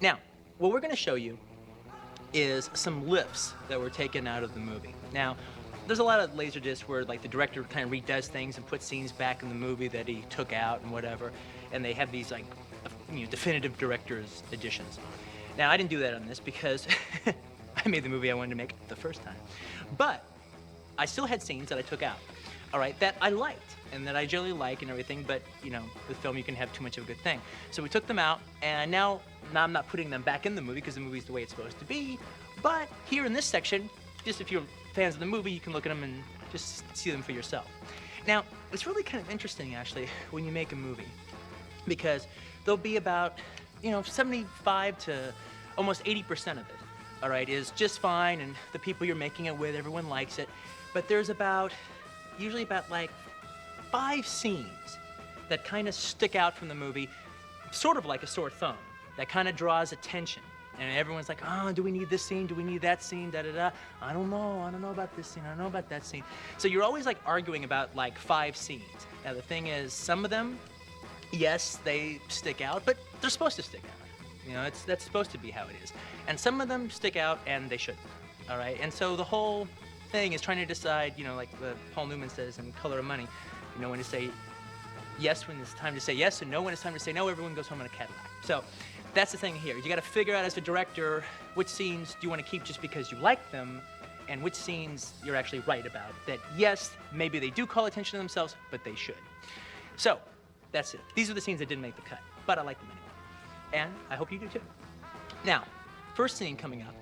Now, what we're going to show you is some lifts that were taken out of the movie. Now, there's a lot of Laserdiscs where like the director kind of redoes things and puts scenes back in the movie that he took out and whatever, and they have these like definitive director's editions. Now, I didn't do that on this because I made the movie I wanted to make the first time. But I still had scenes that I took out, all right, that I liked and that I generally like and everything, but, with film you can have too much of a good thing. So we took them out, and now I'm not putting them back in the movie because the movie's the way it's supposed to be, but here in this section, just if you're fans of the movie, you can look at them and just see them for yourself. Now, it's really kind of interesting, actually, when you make a movie, because there'll be about, 75 to almost 80% of it, all right, is just fine, and the people you're making it with, everyone likes it, but there's usually about like 5 scenes that kind of stick out from the movie, sort of like a sore thumb, that kind of draws attention. And everyone's like, oh, do we need this scene? Do we need that scene? Da-da-da. I don't know about this scene. I don't know about that scene. So you're always like arguing about like 5 scenes. Now the thing is, some of them, yes, they stick out, but they're supposed to stick out. That's supposed to be how it is. And some of them stick out and they shouldn't, all right? And so the whole thing is trying to decide, like Paul Newman says in Color of Money, when to say yes when it's time to say yes and no when it's time to say no. Everyone goes home in a Cadillac. So that's the thing here. You got to figure out as a director which scenes do you want to keep just because you like them and which scenes you're actually right about. That yes, maybe they do call attention to themselves, but they should. So that's it. These are the scenes that didn't make the cut, but I like them anyway. And I hope you do too. Now, first scene coming up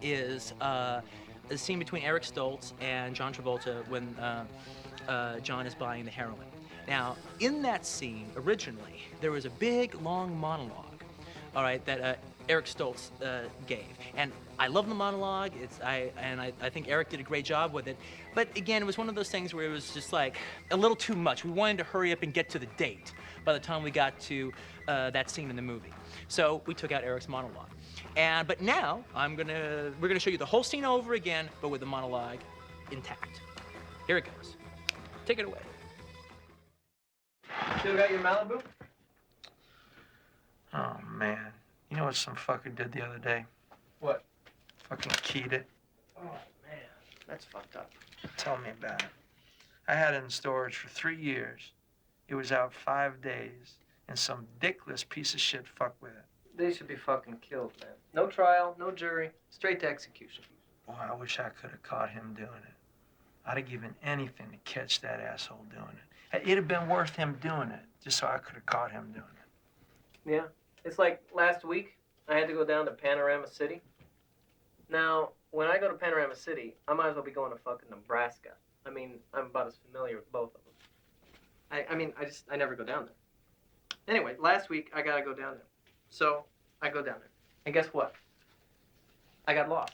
is the scene between Eric Stoltz and John Travolta when John is buying the heroin. Now, in that scene, originally, there was a big, long monologue, all right, that Eric Stoltz gave. And I love the monologue. I think Eric did a great job with it. But again, it was one of those things where it was just like a little too much. We wanted to hurry up and get to the date by the time we got to that scene in the movie. So we took out Eric's monologue. But now we're gonna show you the whole scene over again, but with the monologue intact. Here it goes. Take it away. Still got your Malibu? Oh, man. You know what some fucker did the other day? What? Fucking keyed it. Oh, man. That's fucked up. Tell me about it. I had it in storage for 3 years. It was out 5 days, and some dickless piece of shit fucked with it. They should be fucking killed, man. No trial, no jury, straight to execution. Boy, I wish I could have caught him doing it. I'd have given anything to catch that asshole doing it. It'd have been worth him doing it, just so I could have caught him doing it. Yeah. It's like last week, I had to go down to Panorama City. Now, when I go to Panorama City, I might as well be going to fucking Nebraska. I mean, I'm about as familiar with both of them. I never go down there. Anyway, last week, I gotta go down there. So, I go down there. And guess what? I got lost.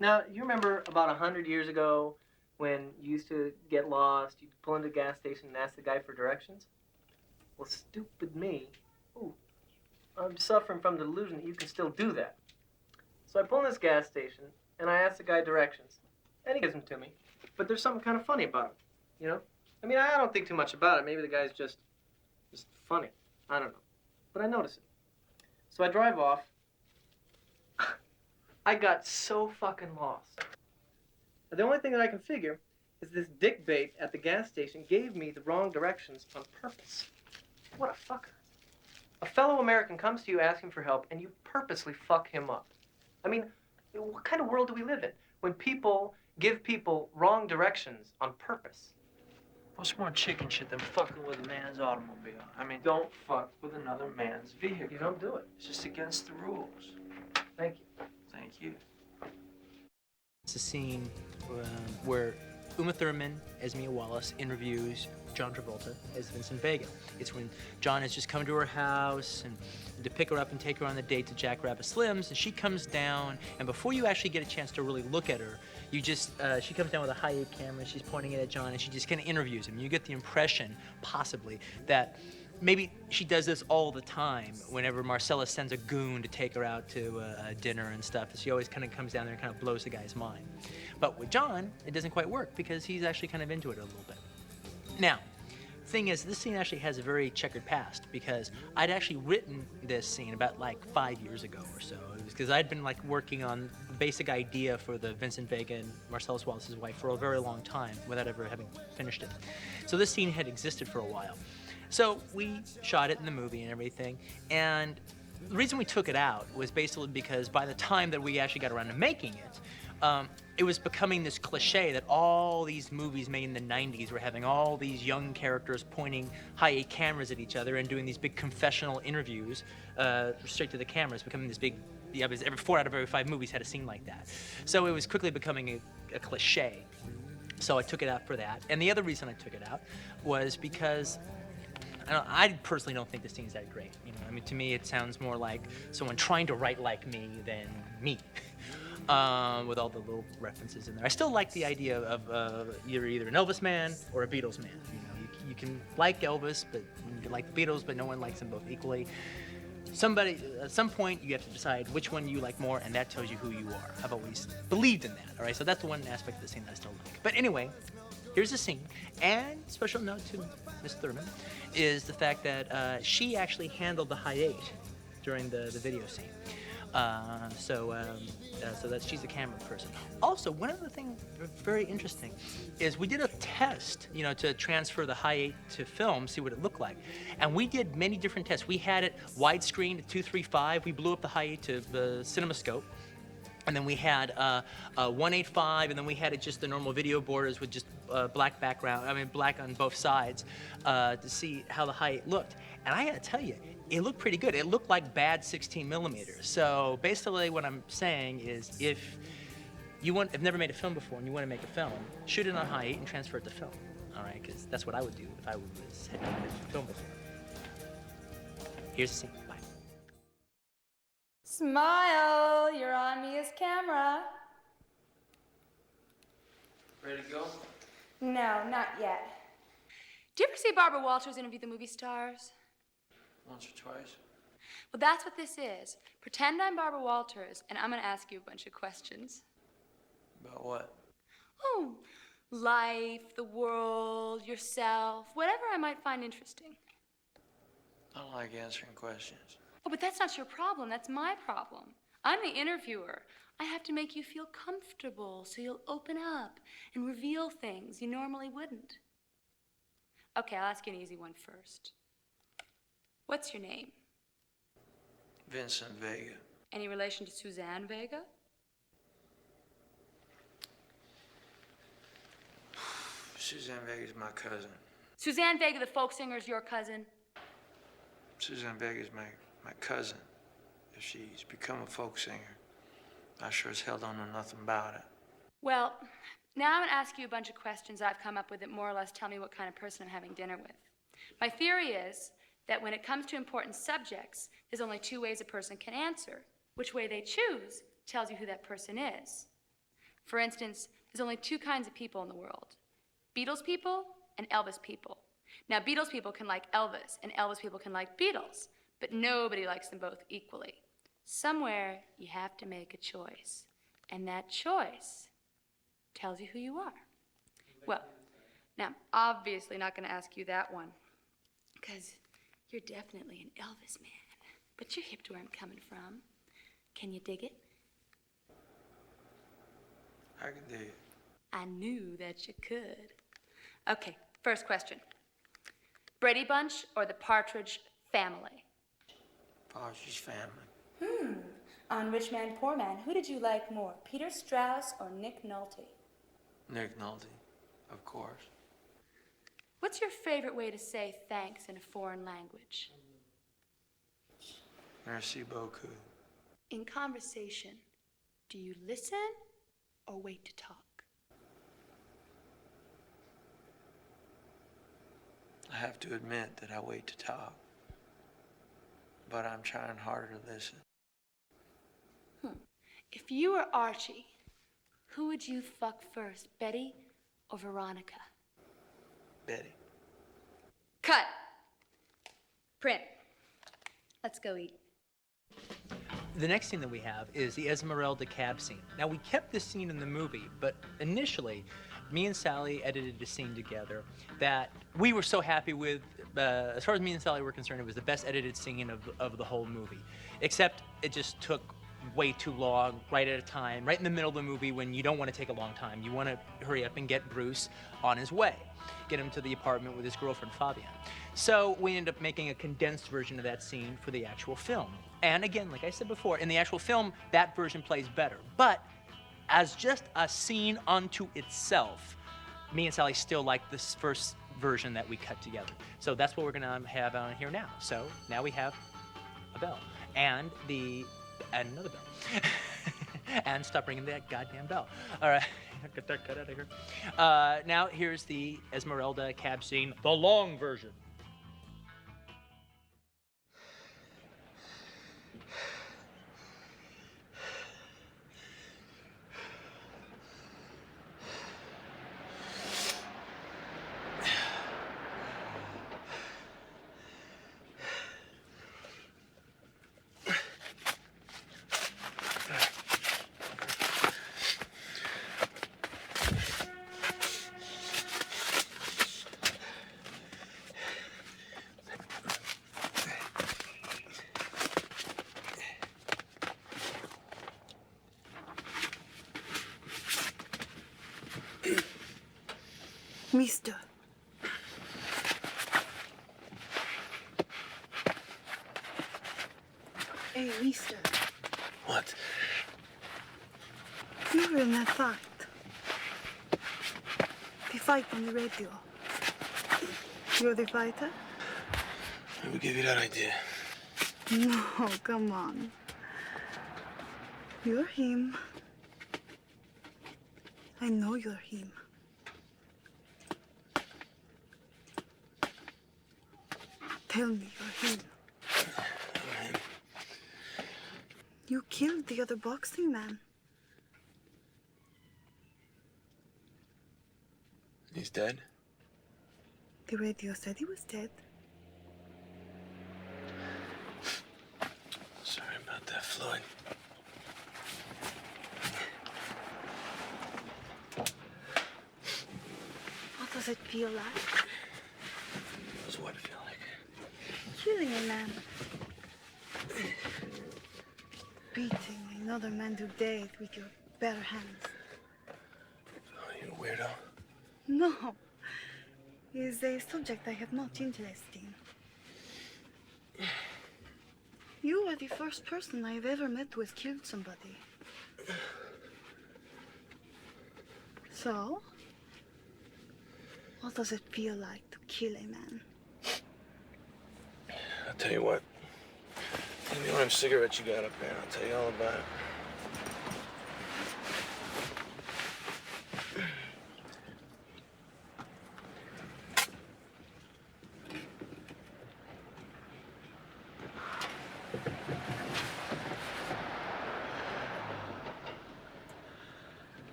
Now, you remember about 100 years ago when you used to get lost, you'd pull into a gas station and ask the guy for directions? Well, stupid me. Ooh, I'm suffering from the delusion that you can still do that. So I pull in this gas station, and I ask the guy directions, and he gives them to me. But there's something kind of funny about him, I mean, I don't think too much about it. Maybe the guy's just funny. I don't know. But I notice it. So I drive off. I got so fucking lost. The only thing that I can figure is this dickbait at the gas station gave me the wrong directions on purpose. What a fucker. A fellow American comes to you asking for help, and you purposely fuck him up. I mean, what kind of world do we live in when people give people wrong directions on purpose? What's more chicken shit than fucking with a man's automobile? I mean, Don't fuck. with another man's vehicle. You don't do it. It's just against the rules. Thank you. Thank you. It's a scene where Uma Thurman as Mia Wallace interviews John Travolta as Vincent Vega. It's when John has just come to her house and to pick her up and take her on the date to Jackrabbit Slim's, and she comes down, and before you actually get a chance to really look at her, she comes down with a high-8 camera, she's pointing it at John, and she just kind of interviews him. You get the impression, possibly, that maybe she does this all the time whenever Marcella sends a goon to take her out to dinner and stuff. She always kind of comes down there and kind of blows the guy's mind. But with John, it doesn't quite work because he's actually kind of into it a little bit. Now, thing is, this scene actually has a very checkered past because I'd actually written this scene about like 5 years ago or so. It was because I'd been like working on the basic idea for the Vincent Vega and Marcellus Wallace's wife for a very long time without ever having finished it. So this scene had existed for a while. So we shot it in the movie and everything, and the reason we took it out was basically because by the time that we actually got around to making it was becoming this cliche that all these movies made in the 90s were having all these young characters pointing high-8 cameras at each other and doing these big confessional interviews straight to the cameras, becoming this big, yeah, every 4 out of every 5 movies had a scene like that. So it was quickly becoming a cliche. So I took it out for that. And the other reason I took it out was because I personally don't think the scene's that great. You know, I mean, to me, it sounds more like someone trying to write like me than me, with all the little references in there. I still like the idea of you're either an Elvis man or a Beatles man. You know, you can like Elvis, but you can like the Beatles, but no one likes them both equally. At some point, you have to decide which one you like more, and that tells you who you are. I've always believed in that. All right, so that's the one aspect of the scene that I still like. But anyway, here's the scene, and special note to Miss Thurman is the fact that she actually handled the high 8 during the video scene. So that she's the camera person. Also, one other thing very interesting is we did a test, you know, to transfer the high 8 to film, see what it looked like. And we did many different tests. We had it widescreen at 235. We blew up the high 8 to the CinemaScope. And then we had 185, and then we had it just the normal video borders with just black background, black on both sides, to see how the high 8 looked. And I gotta tell you, it looked pretty good. It looked like bad 16 millimeters. So basically what I'm saying is if you have never made a film before and you want to make a film, shoot it on high 8 and transfer it to film. All right, because that's what I would do if I had never made a film before. Here's the scene. Bye. Smile, you're on me as camera. Ready to go? No, not yet. Do you ever see Barbara Walters interview the movie stars? Once or twice. Well, that's what this is. Pretend I'm Barbara Walters, and I'm gonna ask you a bunch of questions. About what? Oh, life, the world, yourself, whatever I might find interesting. I don't like answering questions. Oh, but that's not your problem, that's my problem. I'm the interviewer. I have to make you feel comfortable so you'll open up and reveal things you normally wouldn't. Okay, I'll ask you an easy one first. What's your name? Vincent Vega. Any relation to Suzanne Vega? Suzanne Vega's my cousin. Suzanne Vega, the folk singer, is your cousin? Suzanne Vega's my cousin. If she's become a folk singer, I sure as hell don't know nothing about it. Well, now I'm gonna ask you a bunch of questions I've come up with that more or less tell me what kind of person I'm having dinner with. My theory is that when it comes to important subjects, there's only 2 ways a person can answer. Which way they choose tells you who that person is. For instance, there's only 2 kinds of people in the world: Beatles people and Elvis people. Now, Beatles people can like Elvis, and Elvis people can like Beatles, but nobody likes them both equally. Somewhere, you have to make a choice, and that choice tells you who you are. Well, now, I'm obviously not gonna ask you that one, because you're definitely an Elvis man, but you're hip to where I'm coming from. Can you dig it? I can dig it. I knew that you could. Okay, first question. Brady Bunch or the Partridge Family? Partridge Family. On Rich Man, Poor Man, who did you like more, Peter Strauss or Nick Nolte? Nick Nolte, of course. What's your favorite way to say thanks in a foreign language? Merci beaucoup. In conversation, do you listen or wait to talk? I have to admit that I wait to talk, but I'm trying harder to listen. If you were Archie, who would you fuck first, Betty or Veronica? Betty. Cut. Print. Let's go eat. The next scene that we have is the Esmeralda cab scene. Now, we kept this scene in the movie, but initially, me and Sally edited a scene together that we were so happy with. As far as me and Sally were concerned, it was the best edited scene of the whole movie. Except it just took way too long, right at a time, right in the middle of the movie when you don't want to take a long time. You want to hurry up and get Bruce on his way, get him to the apartment with his girlfriend, Fabian. So we ended up making a condensed version of that scene for the actual film. And again, like I said before, in the actual film, that version plays better. But as just a scene unto itself, me and Sally still like this first version that we cut together. So that's what we're gonna have on here now. So now we have a bell and another bell. And stop ringing that goddamn bell. All right, get that cut out of here. Now here's the Esmeralda cab scene, the long version. Mister. Hey, mister. What? You were in that fight. The fight on the radio. You're the fighter? Who gave you that idea? No, come on. You're him. I know you're him. Tell me you're him. You killed the other boxing man. He's dead? The radio said he was dead. Sorry about that, Floyd. What does it feel like? What's what feel like? Killing a man. Beating another man to death with your bare hands. Oh, you weirdo. No. Is a subject I have much interest in. You are the first person I've ever met who has killed somebody. So, what does it feel like to kill a man? I'll tell you what. Give me one of them cigarettes you got up there. I'll tell you all about it.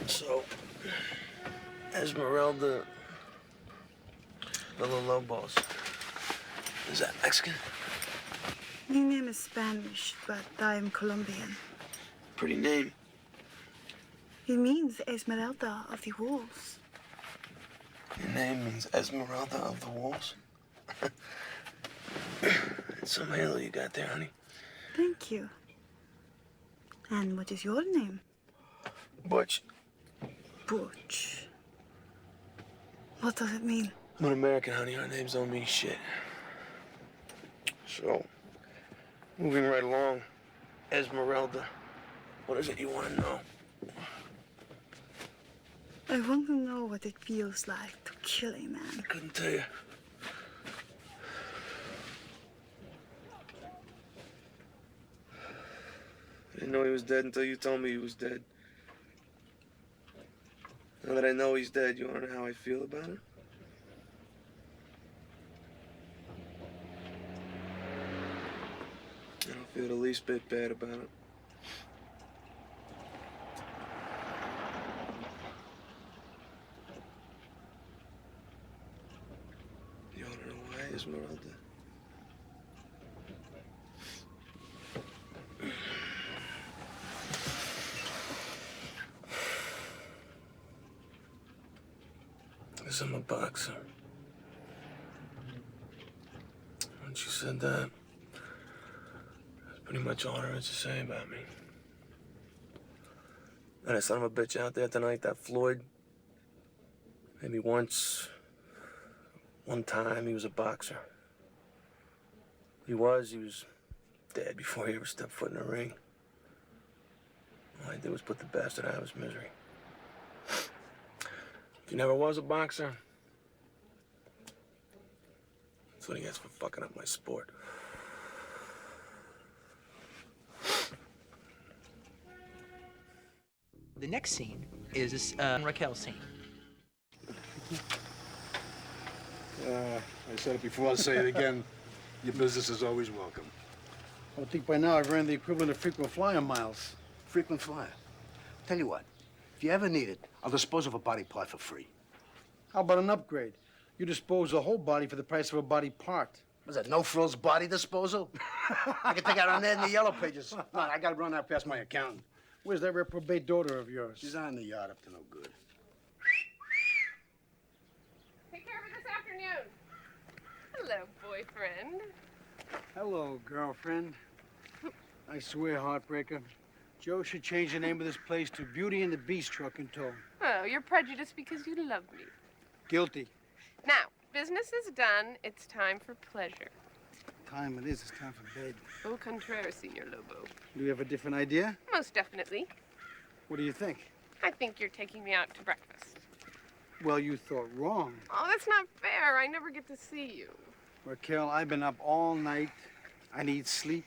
So, Esmeralda Villalobos. Is that Mexican? My name is Spanish, but I am Colombian. Pretty name. It means Esmeralda of the Wolves. Your name means Esmeralda of the Wolves? It's some halo you got there, honey. Thank you. And what is your name? Butch. Butch. What does it mean? I'm an American, honey. Our names don't mean shit. So, moving right along, Esmeralda, what is it you want to know? I want to know what it feels like to kill a man. I couldn't tell you. I didn't know he was dead until you told me he was dead. Now that I know he's dead, you want to know how I feel about it? I don't feel the least bit bad about it. You want to know why, Esmeralda? 'Cause I'm a boxer. Once you said that, that's pretty much all there is to say about me. And that son of a bitch out there tonight, that Floyd, maybe one time he was a boxer. He was dead before he ever stepped foot in the ring. All I did was put the bastard out of his misery. If he never was a boxer, that's what he gets for fucking up my sport. The next scene is this Raquel scene. I said it before, I'll say it again. Your business is always welcome. I would think by now I've earned the equivalent of frequent flyer miles. Frequent flyer. Tell you what, if you ever need it, I'll dispose of a body part for free. How about an upgrade? You dispose the whole body for the price of a body part. Was that no-frills body disposal? I can take that on there in the yellow pages. No, I gotta run that past my accountant. Where's that reprobate daughter of yours? She's on the yard up to no good. Take care of it this afternoon. Hello, boyfriend. Hello, girlfriend. I swear, heartbreaker, Joe should change the name of this place to Beauty and the Beast Truck and Tow. Oh, you're prejudiced because you love me. Guilty. Now, business is done. It's time for pleasure. Time it is. It's time for bed. Au contraire, Senor Lobo. Do you have a different idea? Most definitely. What do you think? I think you're taking me out to breakfast. Well, you thought wrong. Oh, that's not fair. I never get to see you. Raquel, I've been up all night. I need sleep.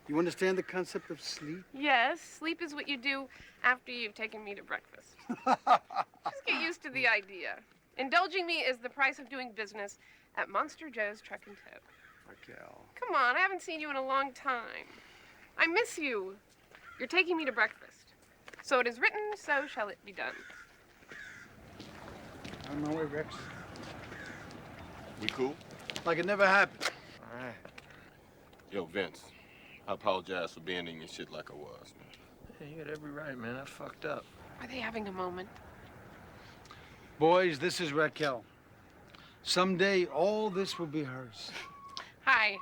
You understand the concept of sleep? Yes, sleep is what you do after you've taken me to breakfast. Just get used to the idea. Indulging me is the price of doing business at Monster Joe's Truck and Tow. Raquel. Come on, I haven't seen you in a long time. I miss you. You're taking me to breakfast. So it is written, so shall it be done. On my way, Rex. We cool? Like it never happened. All right. Yo, Vince, I apologize for being in your shit like I was, man. Hey, you got every right, man. I fucked up. Are they having a moment? Boys, this is Raquel. Someday, all this will be hers. Hi.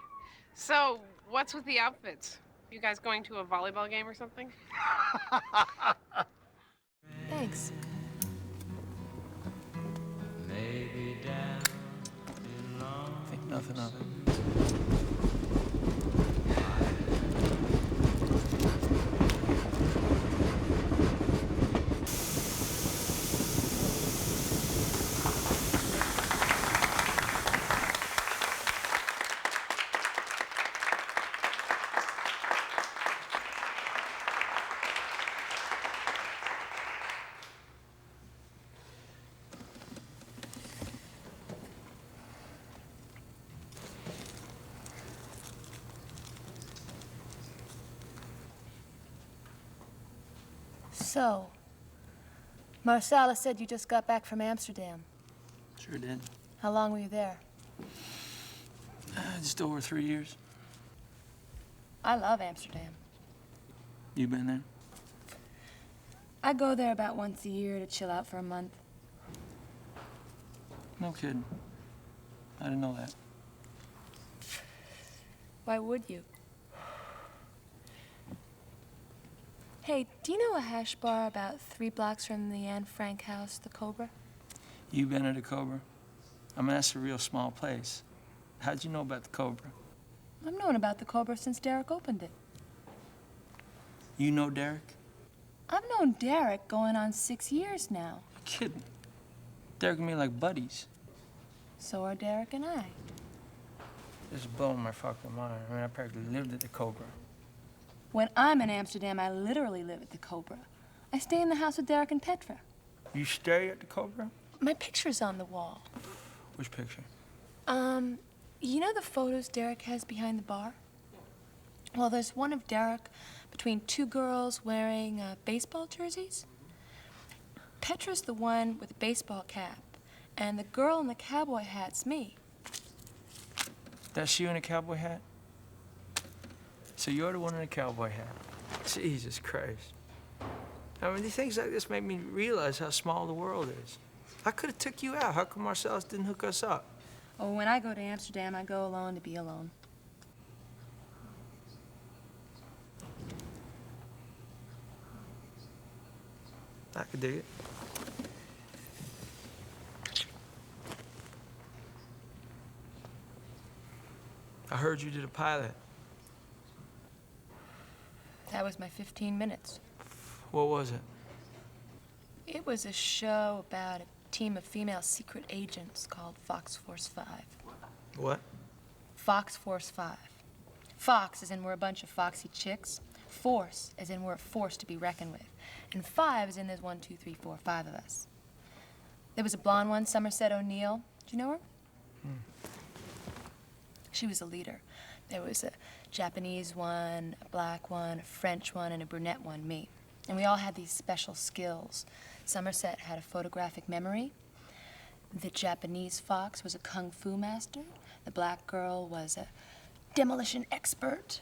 So, what's with the outfits? You guys going to a volleyball game or something? Thanks. Think nothing of it. So, Marsala said you just got back from Amsterdam. Sure did. How long were you there? Just over 3 years. I love Amsterdam. You been there? I go there about once a year to chill out for a month. No kidding. I didn't know that. Why would you? Hey, do you know a hash bar about 3 blocks from the Anne Frank house, the Cobra? You been at the Cobra? I mean, that's a real small place. How'd you know about the Cobra? I've known about the Cobra since Derek opened it. You know Derek? I've known Derek going on 6 years now. You're kidding. Derek and me like buddies. So are Derek and I. This is blowing my fucking mind. I mean, I practically lived at the Cobra. When I'm in Amsterdam, I literally live at the Cobra. I stay in the house with Derek and Petra. You stay at the Cobra? My picture's on the wall. Which picture? You know the photos Derek has behind the bar? Well, there's one of Derek between 2 girls wearing baseball jerseys. Petra's the one with the baseball cap, and the girl in the cowboy hat's me. That's you in a cowboy hat? So you're the one in a cowboy hat. Jesus Christ. I mean, these things like this make me realize how small the world is. I could have took you out. How come Marcellus didn't hook us up? Oh, when I go to Amsterdam, I go alone to be alone. I could dig it. I heard you did a pilot. That was my 15 minutes. What was it? It was a show about a team of female secret agents called Fox Force 5. What? Fox Force 5. Fox as in we're a bunch of foxy chicks. Force as in we're a force to be reckoned with. And 5 as in there's 1, 2, 3, 4, 5 of us. There was a blonde one, Somerset O'Neill. Do you know her? She was a leader. There was a Japanese one, a black one, a French one, and a brunette one, me. And we all had these special skills. Somerset had a photographic memory. The Japanese fox was a kung fu master. The black girl was a demolition expert.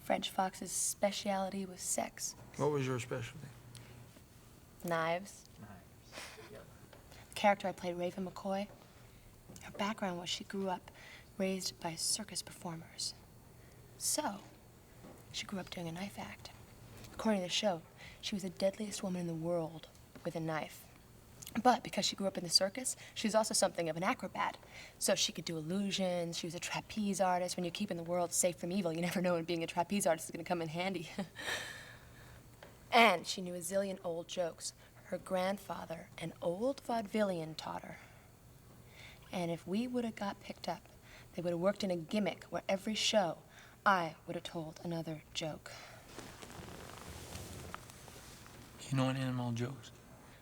French fox's specialty was sex. What was your specialty? Knives. The character I played, Raven McCoy, her background was she grew up raised by circus performers. So, she grew up doing a knife act. According to the show, she was the deadliest woman in the world with a knife. But because she grew up in the circus, she was also something of an acrobat. So she could do illusions, she was a trapeze artist. When you're keeping the world safe from evil, you never know when being a trapeze artist is gonna come in handy. And she knew a zillion old jokes. Her grandfather, an old vaudevillian, taught her. And if we would have got picked up, they would have worked in a gimmick where every show, I would have told another joke. You know any animal jokes?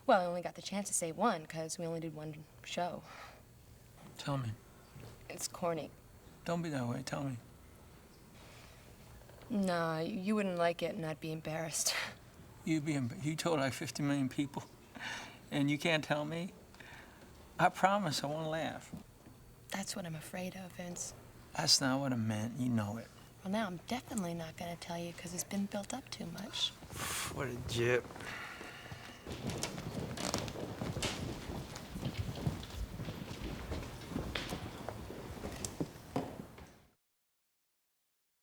Well, I only got the chance to say one, because we only did one show. Tell me. It's corny. Don't be that way. Tell me. No, you wouldn't like it, and I'd be embarrassed. You told like 50 million people, and you can't tell me? I promise I won't laugh. That's what I'm afraid of, Vince. That's not what I meant. You know it. Well, now I'm definitely not going to tell you, because it's been built up too much. What a jip.